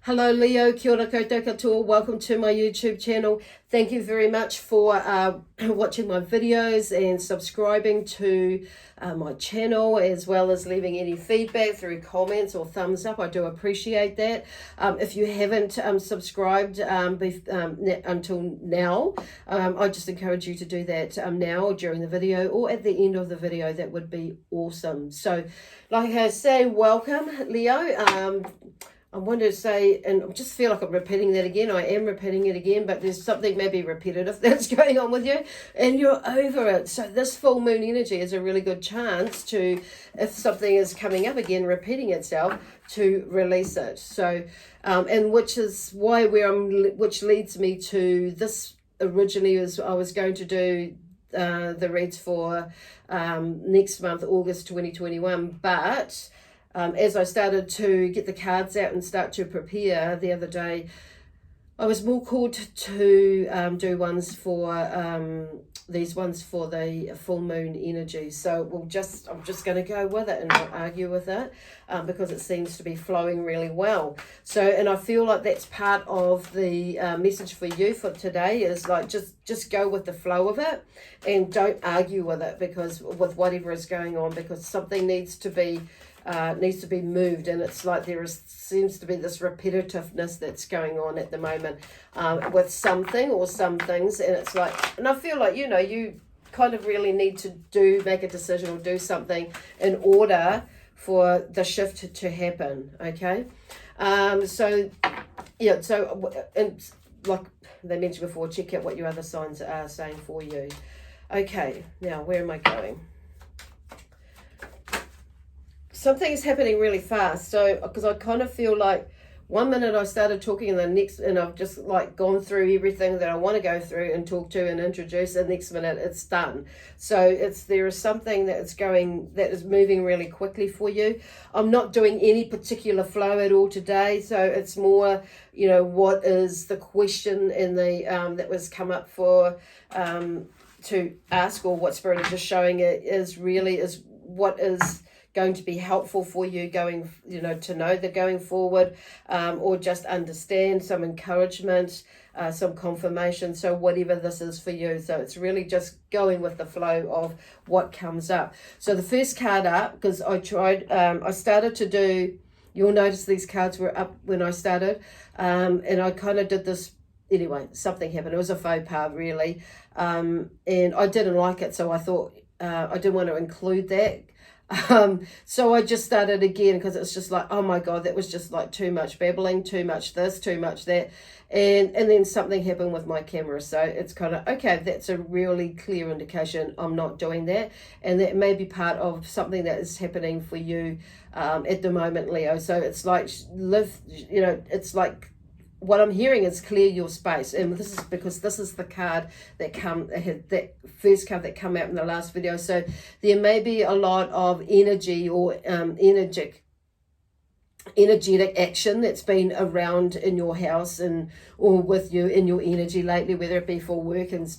Hello Leo, kia ora koutou katoa. Welcome to my YouTube channel. Thank you very much for watching my videos and subscribing to my channel, as well as leaving any feedback through comments or thumbs up. I do appreciate that. If you haven't subscribed until now, I just encourage you to do that now or during the video or at the end of the video. That would be awesome. So like I say, welcome Leo. I want to say, and I just feel like I'm repeating that again. I am repeating it again, but there's something maybe repetitive that's going on with you, and you're over it. So this full moon energy is a really good chance to, if something is coming up again, repeating itself, to release it. So, and which is why which leads me to this. Originally, I was going to do the reads for next month, August 2021, but as I started to get the cards out and start to prepare the other day, I was more called to do ones for these ones for the full moon energy. So I'm just going to go with it and not argue with it because it seems to be flowing really well. So, and I feel like that's part of the message for you for today is like just go with the flow of it and don't argue with it with whatever is going on, because something needs to be moved, and it's like seems to be this repetitiveness that's going on at the moment with something or some things, and it's like, and I feel like you kind of really need to make a decision or do something in order for the shift to happen. Okay, so yeah, so and like they mentioned before, check out what your other signs are saying for you. Okay, now where am I going? Something is happening really fast. So, because I kind of feel like one minute I started talking and the next, and I've just like gone through everything that I want to go through and talk to and introduce, and next minute it's done. So there is something that is moving really quickly for you. I'm not doing any particular flow at all today. So it's more, what is the question in the, that was come up for, to ask, or what Spirit is just showing it is what is going to be helpful for you going, to know that going forward, or just understand some encouragement, some confirmation. So whatever this is for you. So it's really just going with the flow of what comes up. So the first card up, because I started to do, you'll notice these cards were up when I started, and I kind of did this. Anyway, something happened. It was a faux pas, really. And I didn't like it. So I thought I didn't want to include that. So I just started again, because it's just like, oh my God, that was just like too much babbling, too much this, too much that. And then something happened with my camera. So it's kind of, okay, that's a really clear indication I'm not doing that. And that may be part of something that is happening for you at the moment, Leo. So it's like, it's like, what I'm hearing is clear your space, and this is because this is the card that first card that came out in the last video. So there may be a lot of energy or energetic action that's been around in your house or with you in your energy lately, whether it be for work and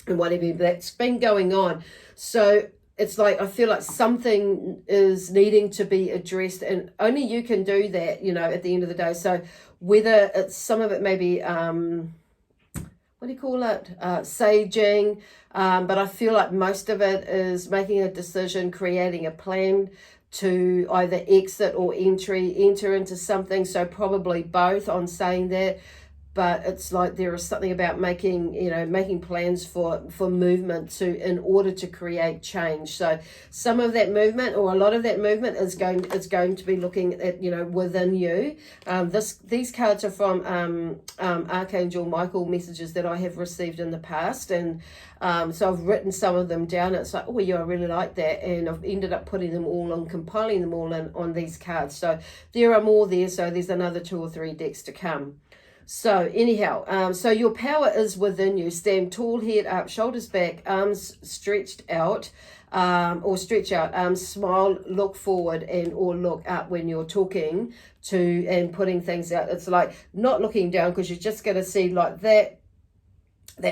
whatever that's been going on. So it's like, I feel like something is needing to be addressed, and only you can do that, at the end of the day. So whether it's, some of it may be, what do you call it? Saging. But I feel like most of it is making a decision, creating a plan to either exit or enter into something. So probably both on saying that. But it's like there is something about making plans for movement in order to create change. So some of that movement, or a lot of that movement, is going to be looking at within you. These cards are from Archangel Michael messages that I have received in the past, and so I've written some of them down. It's like, oh yeah, I really like that, and I've ended up putting them all on, compiling them all on these cards. So there are more there. So there's another 2 or 3 decks to come. So anyhow, so your power is within you. Stand tall, head up, shoulders back, arms stretched out, or stretch out, smile, look forward, and or look up when you're talking to and putting things out. It's like not looking down, because you're just going to see like that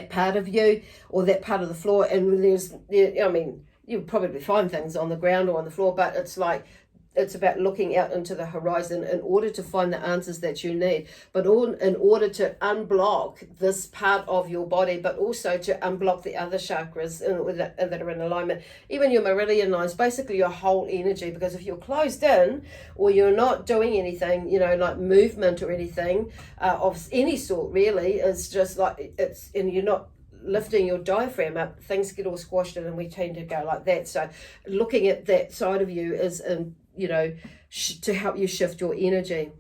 part of you, or that part of the floor. And you'll probably find things on the ground or on the floor, but it's like it's about looking out into the horizon in order to find the answers that you need, but all in order to unblock this part of your body, but also to unblock the other chakras that are in alignment, even your meridian lines, basically your whole energy. Because if you're closed in, or you're not doing anything, like movement or anything of any sort, really, is just like and you're not lifting your diaphragm up, things get all squashed in, and we tend to go like that. So looking at that side of you is to help you shift your energy.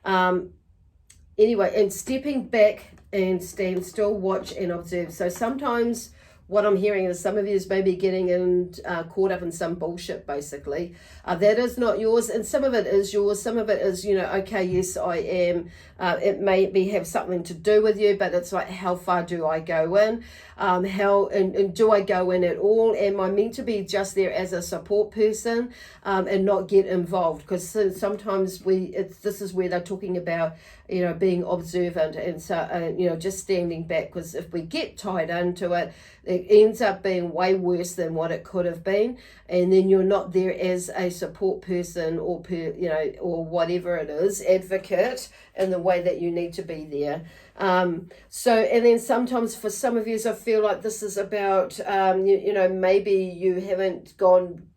Anyway, and stepping back and stand still, watch and observe. So sometimes what I'm hearing is some of you is maybe getting caught up in some bullshit, basically. That is not yours, and some of it is yours. Some of it is, okay, yes, I am. It may have something to do with you, but it's like, how far do I go in? And do I go in at all? Am I meant to be just there as a support person and not get involved? Because sometimes this is where they're talking about, being observant, and so just standing back. Because if we get tied into it, it ends up being way worse than what it could have been, and then you're not there as a support person or whatever it is, advocate in the way that you need to be there. And then sometimes for some of you, I feel like this is about maybe you haven't gone.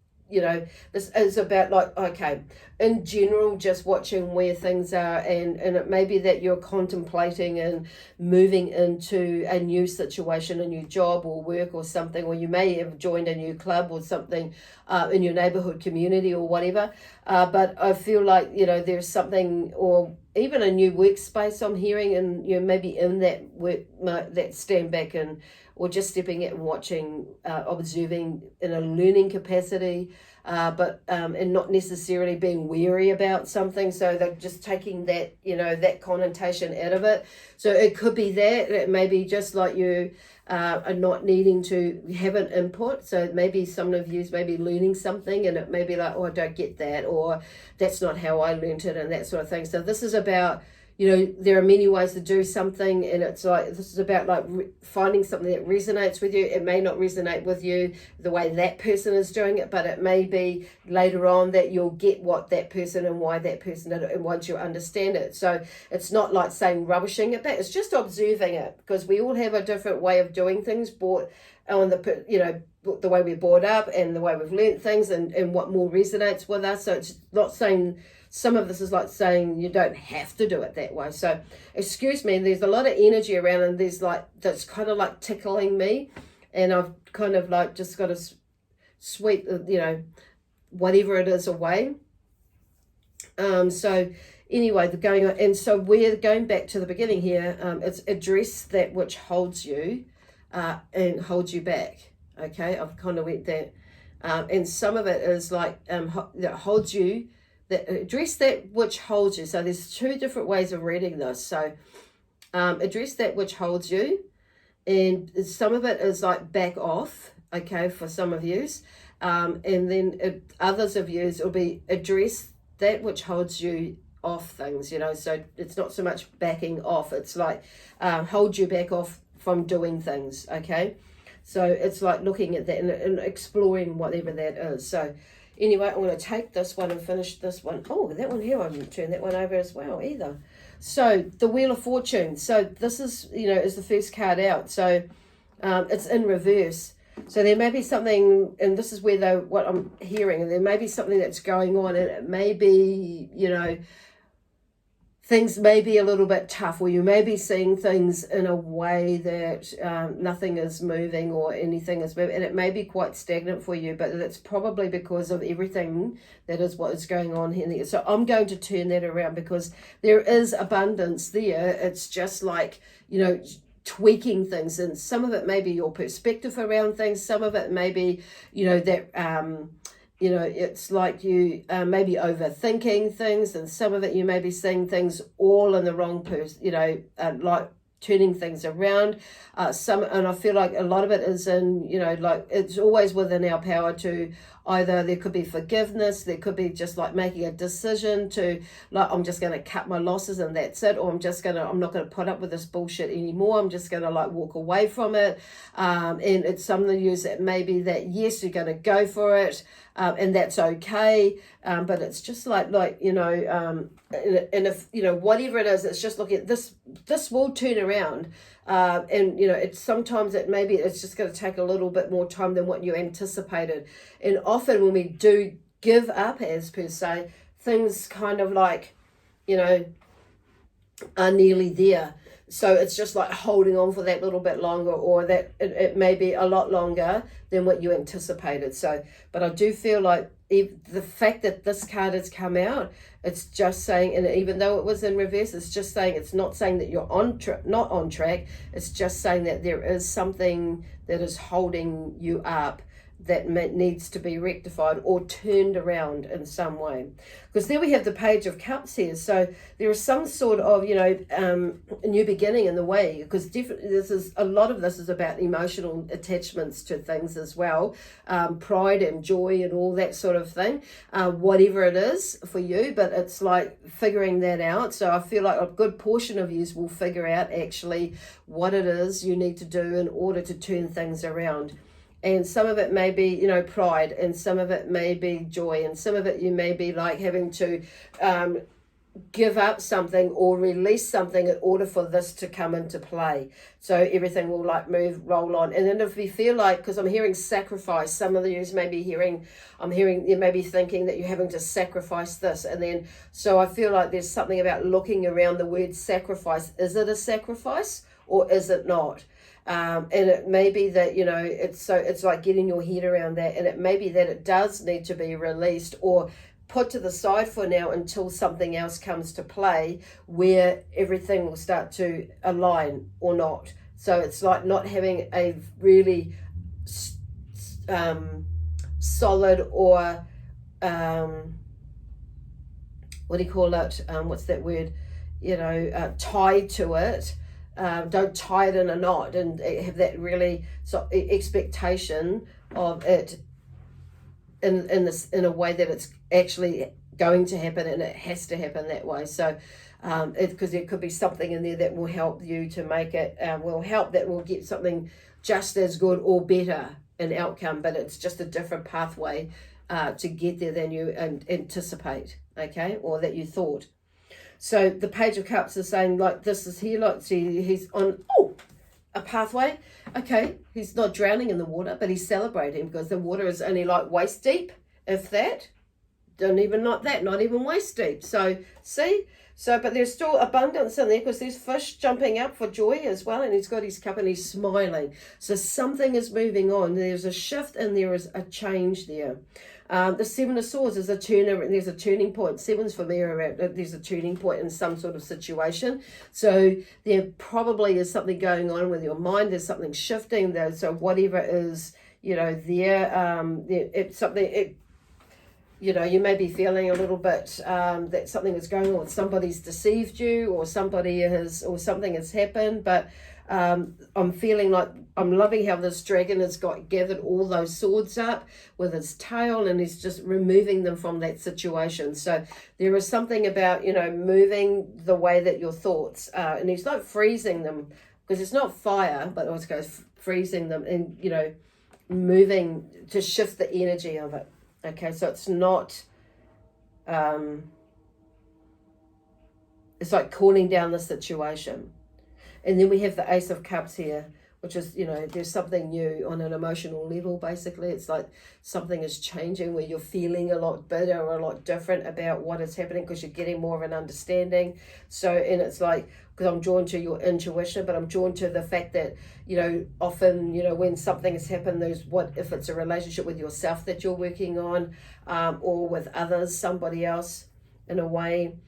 This is about, like, okay, in general, just watching where things are, and it may be that you're contemplating and moving into a new situation, a new job or work or something, or you may have joined a new club or something in your neighborhood community or whatever. But I feel like, there's something, or even a new workspace I'm hearing, and maybe in that work, that stand back or just stepping out and watching, observing in a learning capacity, but and not necessarily being weary about something. So they're just taking that, that connotation out of it. So it could be that it may be just like you are not needing to have an input. So maybe some of you may be learning something, and it may be like, oh, I don't get that, or that's not how I learned it, and that sort of thing. So this is about, there are many ways to do something, and it's like, this is about like finding something that resonates with you. It may not resonate with you the way that person is doing it, but it may be later on that you'll get what that person and why that person did it, and once you understand it. So it's not like saying rubbishing it back, it's just observing it, because we all have a different way of doing things, brought on the way we're brought up and the way we've learnt things, and what more resonates with us. So it's not saying, some of this is like saying you don't have to do it that way. So excuse me, there's a lot of energy around, and there's like, that's kind of like tickling me, and I've kind of like just got to sweep whatever it is away. So anyway, the going on, and so we're going back to the beginning here. It's address that which holds you and holds you back. Okay, I've kind of went that, and some of it is like that holds you, that address that which holds you. So there's two different ways of reading this. So address that which holds you, and some of it is like back off, okay, for some of you, and then others of you will be address that which holds you off things, so it's not so much backing off, it's like hold you back off from doing things, okay? So it's like looking at that and exploring whatever that is. So anyway, I'm going to take this one and finish this one. Oh, that one here, I didn't turn that one over as well either. So the Wheel of Fortune. So this is, is the first card out. So it's in reverse. So there may be something, and this is where what I'm hearing, and there may be something that's going on, and it may be, things may be a little bit tough, or you may be seeing things in a way that nothing is moving or anything is moving, and it may be quite stagnant for you, but it's probably because of everything that is what is going on here. So I'm going to turn that around, because there is abundance there. It's just like, tweaking things, and some of it may be your perspective around things, some of it may be, that it's like you may be overthinking things, and some of it you may be seeing things all in the wrong like turning things around. And I feel like a lot of it is in, like it's always within our power to either there could be forgiveness, there could be just like making a decision to, like, I'm just going to cut my losses and that's it, or I'm not going to put up with this bullshit anymore, I'm just going to like walk away from it. And it's some of you that maybe that, yes, you're going to go for it, and that's okay, but it's just like and if, whatever it is, it's just looking at this will turn around, and it's sometimes it's just going to take a little bit more time than what you anticipated. And often when we do give up, as per se, things kind of like are nearly there. So it's just like holding on for that little bit longer, or that it may be a lot longer than what you anticipated. So, but I do feel like the fact that this card has come out, it's just saying, and even though it was in reverse, it's just saying, it's not saying that you're not on track. It's just saying that there is something that is holding you up that needs to be rectified or turned around in some way. Because there we have the Page of Cups here. So there is some sort of, a new beginning in the way, because definitely a lot of this is about emotional attachments to things as well, pride and joy and all that sort of thing, whatever it is for you, but it's like figuring that out. So I feel like a good portion of you will figure out actually what it is you need to do in order to turn things around. And some of it may be, pride, and some of it may be joy, and some of it you may be like having to give up something or release something in order for this to come into play. So everything will like roll on. And then if we feel like, because I'm hearing sacrifice, some of you may be you may be thinking that you're having to sacrifice this. And then, so I feel like there's something about looking around the word sacrifice. Is it a sacrifice or is it not? And it may be that, it's like getting your head around that, and it may be that it does need to be released or put to the side for now until something else comes to play where everything will start to align or not. So it's like not having a really solid or what do you call it? What's that word? Tied to it. Don't tie it in a knot and have that really expectation of it in a way that it's actually going to happen, and it has to happen that way. So because there could be something in there that will help you to make it, that will get something just as good or better an outcome, but it's just a different pathway to get there than you anticipate, okay, or that you thought. So the Page of Cups is saying, like, this is here, like, see, he's on a pathway. Okay, he's not drowning in the water, but he's celebrating because the water is only like waist deep, if that. Not even waist deep. So see, but there's still abundance in there because there's fish jumping up for joy as well, and he's got his cup and he's smiling. So something is moving on. There's a shift and there is a change there. The Seven of Swords is there's a turning point. Sevens for me are there's a turning point in some sort of situation. So there probably is something going on with your mind. There's something shifting there. So whatever is, it's something, you may be feeling a little bit that something is going on. Somebody's deceived you, or something has happened, but I'm feeling like I'm loving how this dragon has gathered all those swords up with his tail, and he's just removing them from that situation. So there is something about, moving the way that your thoughts are, and he's not freezing them because it's not fire, but it goes freezing them and, moving to shift the energy of it. Okay, so it's not, it's like cooling down the situation. And then we have the Ace of Cups here, which is, there's something new on an emotional level, basically. It's like something is changing where you're feeling a lot better or a lot different about what is happening because you're getting more of an understanding. So, and it's like, because I'm drawn to your intuition, but I'm drawn to the fact that, often, when something has happened, if it's a relationship with yourself that you're working on, or with others, somebody else, in a way,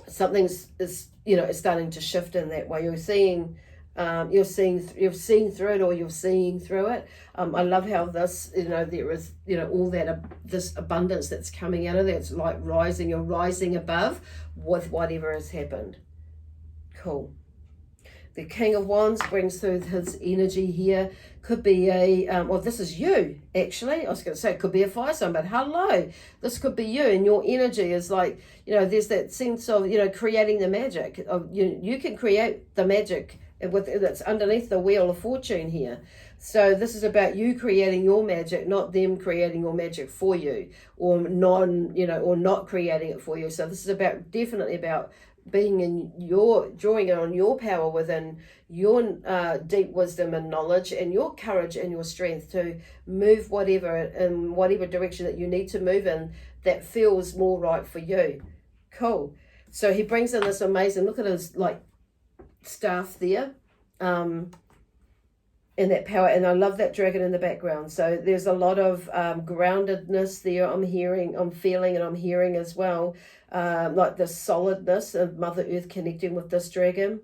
something is starting to shift in that way. You're seeing through it, or you're seeing through it. I love how this, there is, all that, this abundance that's coming out of there. It's like you're rising above with whatever has happened. Cool. The King of Wands brings through his energy here. Could be well, this is you, actually. I was going to say it could be a fire sign, but hello. This could be you, and your energy is like, there's that sense of, creating the magic. You can create the magic that's underneath the wheel of fortune here. So this is about you creating your magic, not them creating your magic for you, or not creating it for you. So this is definitely about being in drawing on your power within your deep wisdom and knowledge, and your courage and your strength to move in whatever direction that you need to move in that feels more right for you. Cool. So he brings in this amazing, look at his staff there, in that power, and I love that dragon in the background. So there's a lot of groundedness there. I'm feeling, and I'm hearing as well, like the solidness of Mother Earth connecting with this dragon.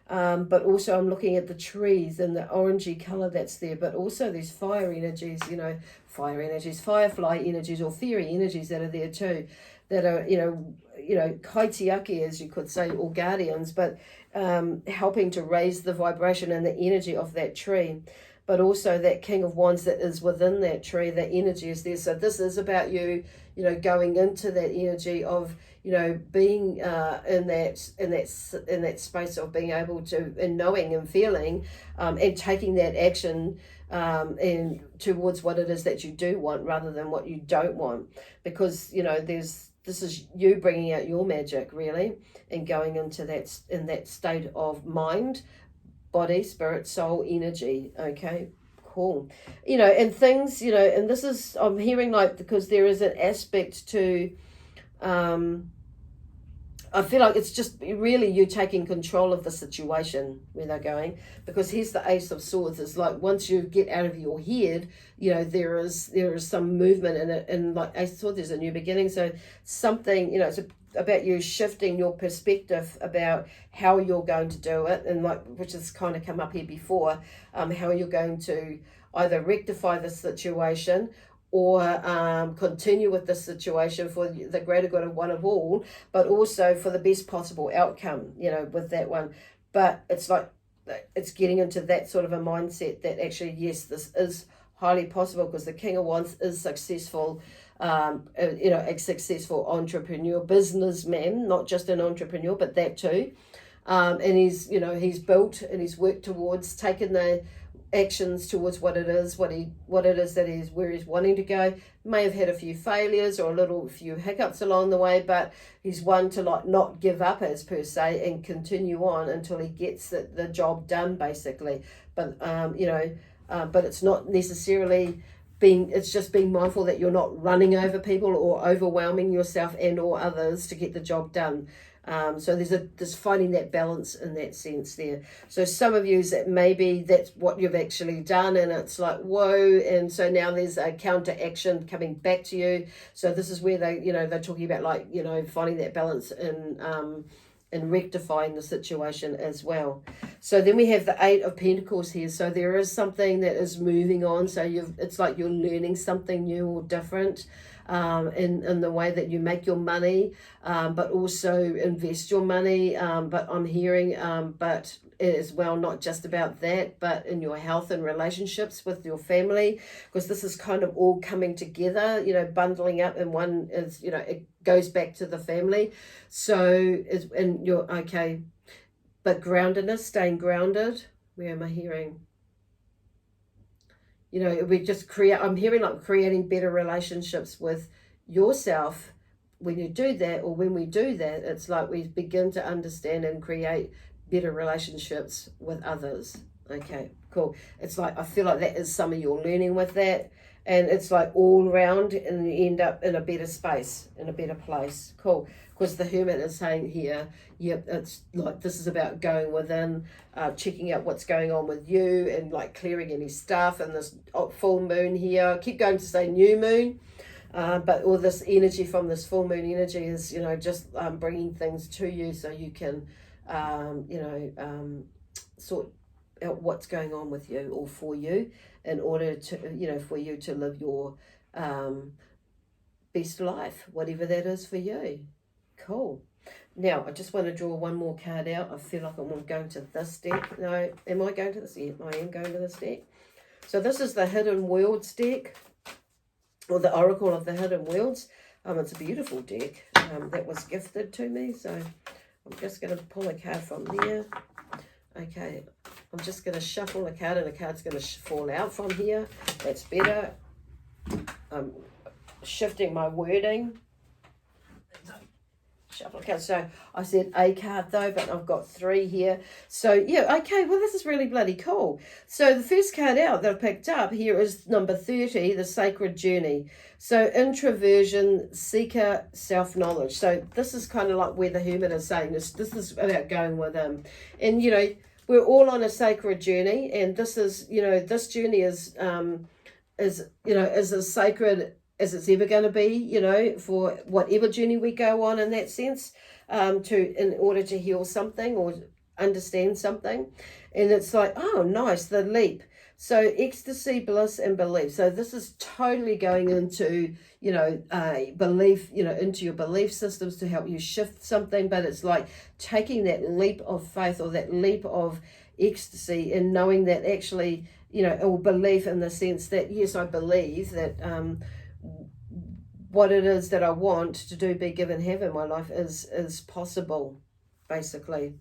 But also I'm looking at the trees and the orangey color that's there, but also these fire energies, firefly energies, or fairy energies that are there too, that are, kaitiaki, as you could say, or guardians, but helping to raise the vibration and the energy of that tree. But also that King of Wands that is within that tree, the energy is there. So this is about you, going into that energy of, being in that space of being able to, and knowing and feeling, and taking that action and towards what it is that you do want rather than what you don't want. Because, this is you bringing out your magic, really, and going into that state of mind, body, spirit, soul, energy. Okay, cool. And things, and this is, I'm hearing because there is an aspect to, I feel like it's just really you taking control of the situation where they're going, because here's the Ace of Swords. It's like once you get out of your head, there is some movement in it, and like Ace of Swords, there's a new beginning. So something, it's about you shifting your perspective about how you're going to do it, and which has kind of come up here before, how you're going to either rectify the situation or continue with the situation for the greater good of one of all, but also for the best possible outcome, with that one. But it's like, it's getting into that sort of a mindset that actually, yes, this is highly possible, because the King of Wands is successful, a successful entrepreneur, businessman, not just an entrepreneur, but that too. And he's built and he's worked towards taking the actions towards what it is that is where he's wanting to go. May have had a few failures or a few hiccups along the way, but he's one to not give up as per se, and continue on until he gets the job done, basically. But but it's not necessarily it's just being mindful that you're not running over people or overwhelming yourself and or others to get the job done. So there's finding that balance in that sense there. So some of you, that maybe that's what you've actually done, and it's like, whoa, and so now there's a counter action coming back to you. So this is where they're talking about finding that balance and rectifying the situation as well. So then we have the Eight of Pentacles here. So there is something that is moving on. So it's like you're learning something new or different. In the way that you make your money, but also invest your money. But I'm hearing, but as well, not just about that, but in your health and relationships with your family, because this is kind of all coming together, bundling up, and one is, it goes back to the family. So, and you're okay, but groundedness, staying grounded. Where am I hearing? We just I'm hearing creating better relationships with yourself. When you do that, or when we do that, it's like we begin to understand and create better relationships with others. Okay, cool. It's like, I feel like that is some of your learning with that. And it's like all round, and you end up in a better space, in a better place. Cool. Because the Hermit is saying here, yep, it's like this is about going within, checking out what's going on with you, and clearing any stuff. And this full moon here, I keep going to say new moon, but all this energy from this full moon energy is, just bringing things to you so you can, sort out what's going on with you or for you, in order to, for you to live your best life, whatever that is for you. Cool. Now, I just want to draw one more card out. I feel like I'm going to this deck. No, am I going to this? Yeah, I am going to this deck. So this is the Hidden Worlds deck, or the Oracle of the Hidden Worlds. It's a beautiful deck that was gifted to me. So I'm just going to pull a card from there. Okay, I'm just going to shuffle a card, and a card's going to fall out from here. That's better. I'm shifting my wording. Shuffle a card. So I said a card though, but I've got 3 here. So yeah, okay, well this is really bloody cool. So the first card out that I picked up here is number 30, the Sacred Journey. So introversion, seeker, self-knowledge. So this is kind of like where the Hermit is saying this is about going with him. And you know, we're all on a sacred journey, and this is, you know, this journey is as sacred as it's ever going to be, you know, for whatever journey we go on in that sense, in order to heal something or understand something. And it's like, oh, nice, the leap. So ecstasy, bliss, and belief. So this is totally going into, you know, belief, you know, into your belief systems to help you shift something. But it's like taking that leap of faith or that leap of ecstasy and knowing that actually, you know, or belief in the sense that, yes, I believe that what it is that I want to do, be, give, and have in my life is possible, basically.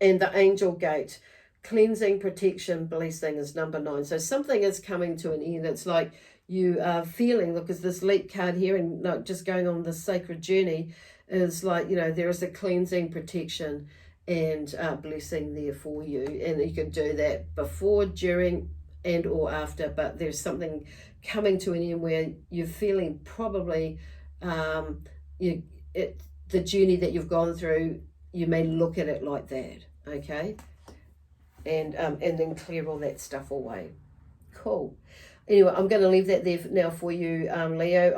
And the angel gate, cleansing, protection, blessing is number 9. So something is coming to an end. It's like you are feeling, look, there's this leap card here, and like just going on this sacred journey is like, you know, there is a cleansing, protection, and blessing there for you. And you can do that before, during, and or after, but there's something coming to an end where you're feeling probably the journey that you've gone through, you may look at it like that, okay? And then clear all that stuff away. Cool. Anyway, I'm going to leave that there now for you, Leo.